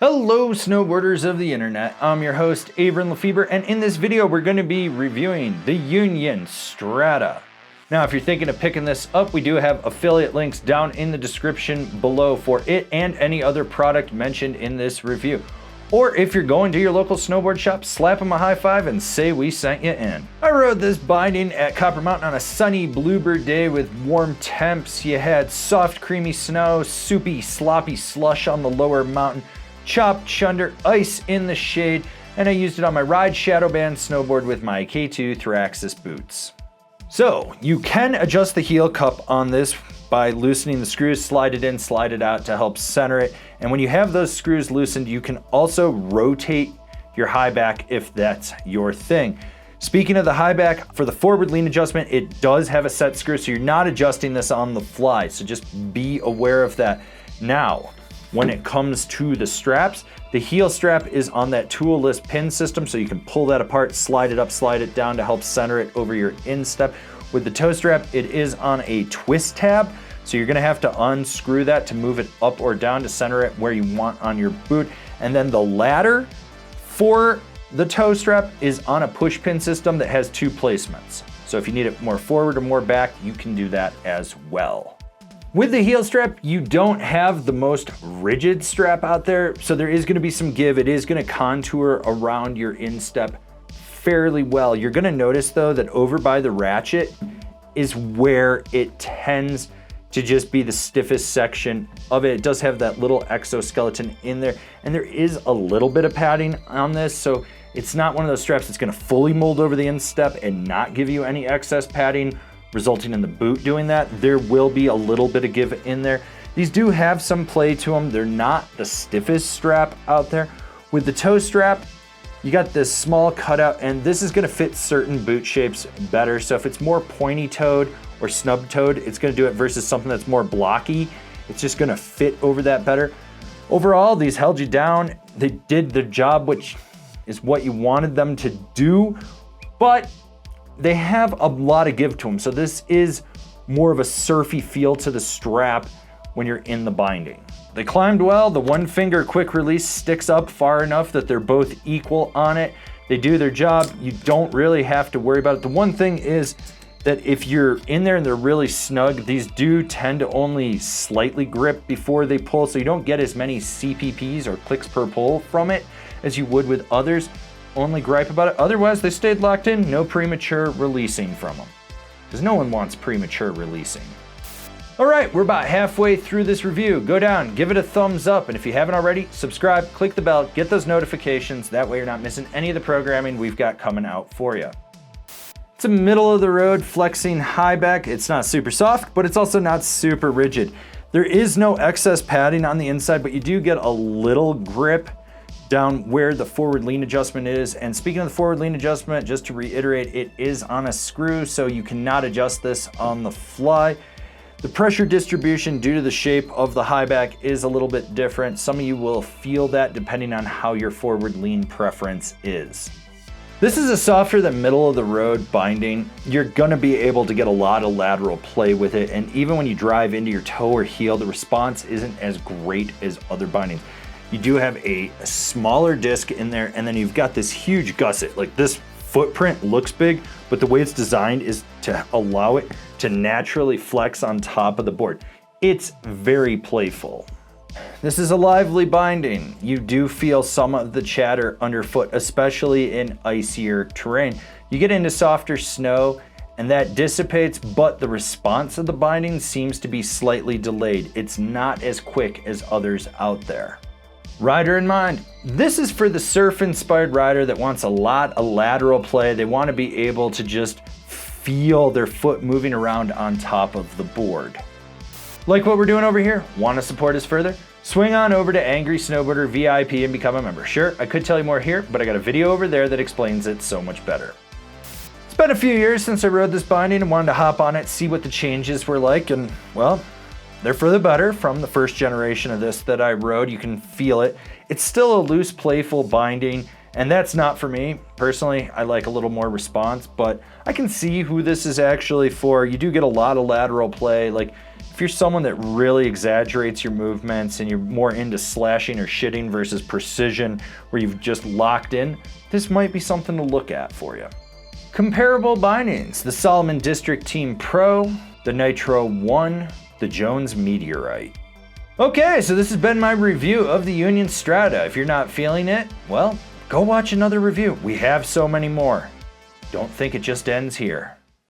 Hello snowboarders of the internet, I'm your host Avran LeFeber, and in this video we're going to be reviewing the Union Strata. Now if you're thinking of picking this up, we do have affiliate links down in the description below for it and any other product mentioned in this review. Or if you're going to your local snowboard shop, slap them a high five and say we sent you in. I rode this binding at Copper Mountain on a sunny bluebird day with warm temps. You had soft creamy snow, soupy sloppy slush on the lower mountain, chopped chunder, ice in the shade, and I used it on my Ride Shadowband snowboard with my K2 Thraxis boots. So you can adjust the heel cup on this by loosening the screws, slide it in, slide it out to help center it. And when you have those screws loosened, you can also rotate your high back if that's your thing. Speaking of the high back, for the forward lean adjustment, it does have a set screw, so you're not adjusting this on the fly. So just be aware of that. Now, when it comes to the straps, the heel strap is on that toolless pin system, so you can pull that apart, slide it up, slide it down to help center it over your instep. With the toe strap, it is on a twist tab, so you're gonna have to unscrew that to move it up or down to center it where you want on your boot. And then the ladder for the toe strap is on a push pin system that has two placements. So if you need it more forward or more back, you can do that as well. With the heel strap, you don't have the most rigid strap out there, so there is gonna be some give. It is gonna contour around your instep fairly well. You're gonna notice though that over by the ratchet is where it tends to just be the stiffest section of it. It does have that little exoskeleton in there, and there is a little bit of padding on this, so it's not one of those straps that's gonna fully mold over the instep and not give you any excess padding, resulting in the boot doing that. There will be a little bit of give in there. These do have some play to them. They're not the stiffest strap out there. With the toe strap, you got this small cutout, and this is gonna fit certain boot shapes better. So if it's more pointy-toed or snub-toed, it's gonna do it versus something that's more blocky. It's just gonna fit over that better. Overall, these held you down. They did the job, which is what you wanted them to do, but they have a lot of give to them. So this is more of a surfy feel to the strap when you're in the binding. They climbed well. The one finger quick release sticks up far enough that they're both equal on it. They do their job. You don't really have to worry about it. The one thing is that if you're in there and they're really snug, these do tend to only slightly grip before they pull, so you don't get as many CPPs or clicks per pull from it as you would with others. Only gripe about it, otherwise they stayed locked in, no premature releasing from them. Because no one wants premature releasing. All right, we're about halfway through this review. Go down, give it a thumbs up, and if you haven't already, subscribe, click the bell, get those notifications, that way you're not missing any of the programming we've got coming out for you. It's a middle of the road flexing high back. It's not super soft, but it's also not super rigid. There is no excess padding on the inside, but you do get a little grip down where the forward lean adjustment is. And speaking of the forward lean adjustment, just to reiterate, it is on a screw, so you cannot adjust this on the fly. The pressure distribution due to the shape of the high back is a little bit different. Some of you will feel that depending on how your forward lean preference is. This is a softer than middle of the road binding. You're gonna be able to get a lot of lateral play with it, and even when you drive into your toe or heel, the response isn't as great as other bindings. You do have a smaller disc in there, and then you've got this huge gusset. Like, this footprint looks big, but the way it's designed is to allow it to naturally flex on top of the board. It's very playful. This is a lively binding. You do feel some of the chatter underfoot, especially in icier terrain. You get into softer snow and that dissipates, but the response of the binding seems to be slightly delayed. It's not as quick as others out there. Rider in mind, this is for the surf-inspired rider that wants a lot of lateral play. They want to be able to just feel their foot moving around on top of the board. Like what we're doing over here? Want to support us further? Swing on over to Angry Snowboarder VIP and become a member. Sure, I could tell you more here, but I got a video over there that explains it so much better. It's been a few years since I rode this binding and wanted to hop on it, see what the changes were like, and well, they're for the better from the first generation of this that I rode. You can feel it. It's still a loose, playful binding. And that's not for me. Personally, I like a little more response, but I can see who this is actually for. You do get a lot of lateral play. Like, if you're someone that really exaggerates your movements and you're more into slashing or shitting versus precision where you've just locked in, this might be something to look at for you. Comparable bindings: the Salomon District Team Pro, the Nitro One, the Jones Meteorite. Okay, so this has been my review of the Union Strata. If you're not feeling it, well, go watch another review. We have so many more. Don't think it just ends here.